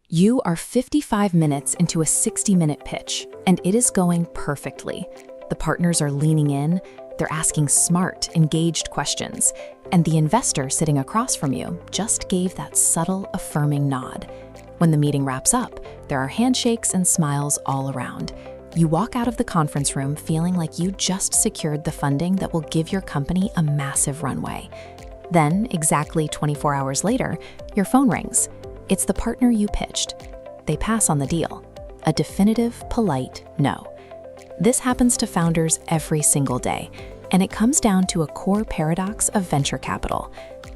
You are 55 minutes into a 60-minute pitch, and it is going perfectly. The partners are leaning in, they're asking smart, engaged questions, and the investor sitting across from you just gave that subtle, affirming nod. When the meeting wraps up, there are handshakes and smiles all around. You walk out of the conference room feeling like you just secured the funding that will give your company a massive runway. Then, exactly 24 hours later, your phone rings. It's the partner you pitched. They pass on the deal. A definitive, polite no. This happens to founders every single day, and it comes down to a core paradox of venture capital.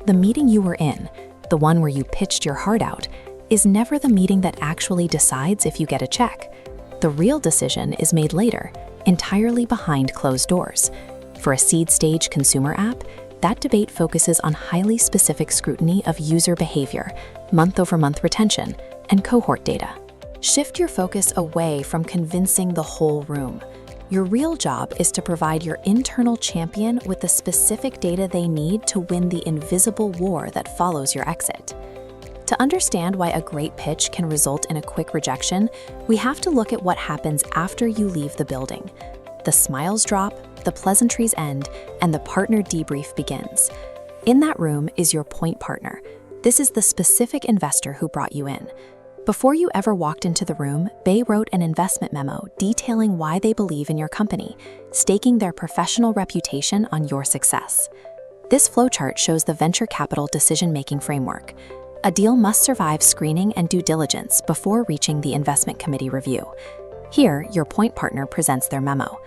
The meeting you were in, the one where you pitched your heart out, is never the meeting that actually decides if you get a check. The real decision is made later, entirely behind closed doors. For a seed-stage consumer app, that debate focuses on highly specific scrutiny of user behavior, month-over-month retention, and cohort data. Shift your focus away from convincing the whole room. Your real job is to provide your internal champion with the specific data they need to win the invisible war that follows your exit. To understand why a great pitch can result in a quick rejection, we have to look at what happens after you leave the building. The smiles drop, the pleasantries end, and the partner debrief begins. In that room is your point partner. This is the specific investor who brought you in. Before you ever walked into the room, they wrote an investment memo detailing why they believe in your company, staking their professional reputation on your success. This flowchart shows the venture capital decision-making framework. A deal must survive screening and due diligence before reaching the investment committee review. Here, your point partner presents their memo.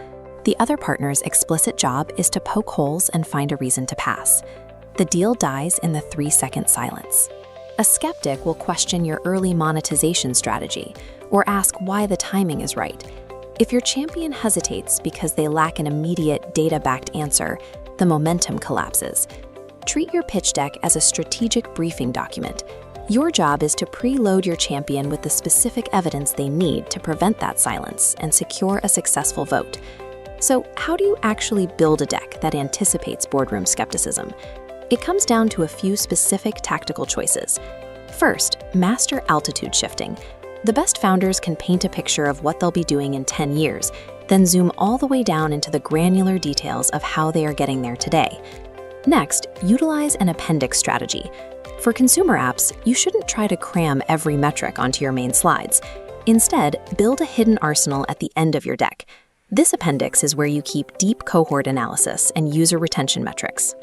The other partner's explicit job is to poke holes and find a reason to pass. The deal dies in the 3-second silence. A skeptic will question your early monetization strategy or ask why the timing is right. If your champion hesitates because they lack an immediate data-backed answer, the momentum collapses. Treat your pitch deck as a strategic briefing document. Your job is to preload your champion with the specific evidence they need to prevent that silence and secure a successful vote. So, how do you actually build a deck that anticipates boardroom skepticism? It comes down to a few specific tactical choices. First, master altitude shifting. The best founders can paint a picture of what they'll be doing in 10 years, then zoom all the way down into the granular details of how they are getting there today. Next, utilize an appendix strategy. For consumer apps, you shouldn't try to cram every metric onto your main slides. Instead, build a hidden arsenal at the end of your deck. This appendix is where you keep deep cohort analysis and user retention metrics.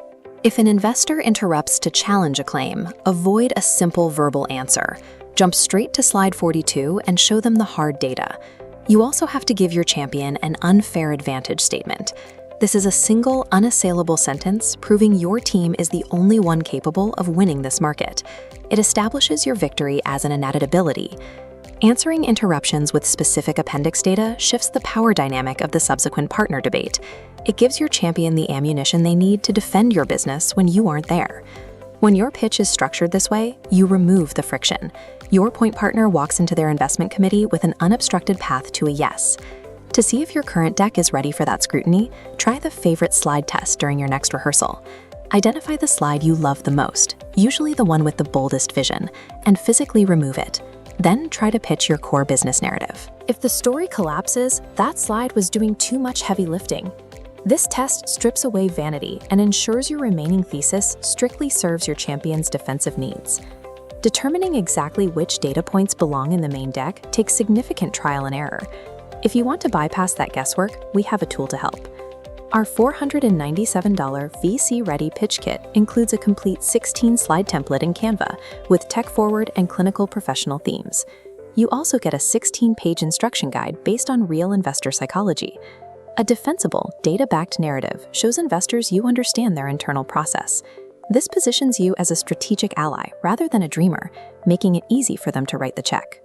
If an investor interrupts to challenge a claim, avoid a simple verbal answer. Jump straight to slide 42 and show them the hard data. You also have to give your champion an unfair advantage statement. This is a single, unassailable sentence proving your team is the only one capable of winning this market. It establishes your victory as an innate ability. Answering interruptions with specific appendix data shifts the power dynamic of the subsequent partner debate. It gives your champion the ammunition they need to defend your business when you aren't there. When your pitch is structured this way, you remove the friction. Your point partner walks into their investment committee with an unobstructed path to a yes. To see if your current deck is ready for that scrutiny, try the favorite slide test during your next rehearsal. Identify the slide you love the most, usually the one with the boldest vision, and physically remove it. Then try to pitch your core business narrative. If the story collapses, that slide was doing too much heavy lifting. This test strips away vanity and ensures your remaining thesis strictly serves your champion's defensive needs. Determining exactly which data points belong in the main deck takes significant trial and error. If you want to bypass that guesswork, we have a tool to help. Our $497 VC-ready pitch kit includes a complete 16-slide template in Canva with tech-forward and clinical professional themes. You also get a 16-page instruction guide based on real investor psychology. A defensible, data-backed narrative shows investors you understand their internal process. This positions you as a strategic ally rather than a dreamer, making it easy for them to write the check.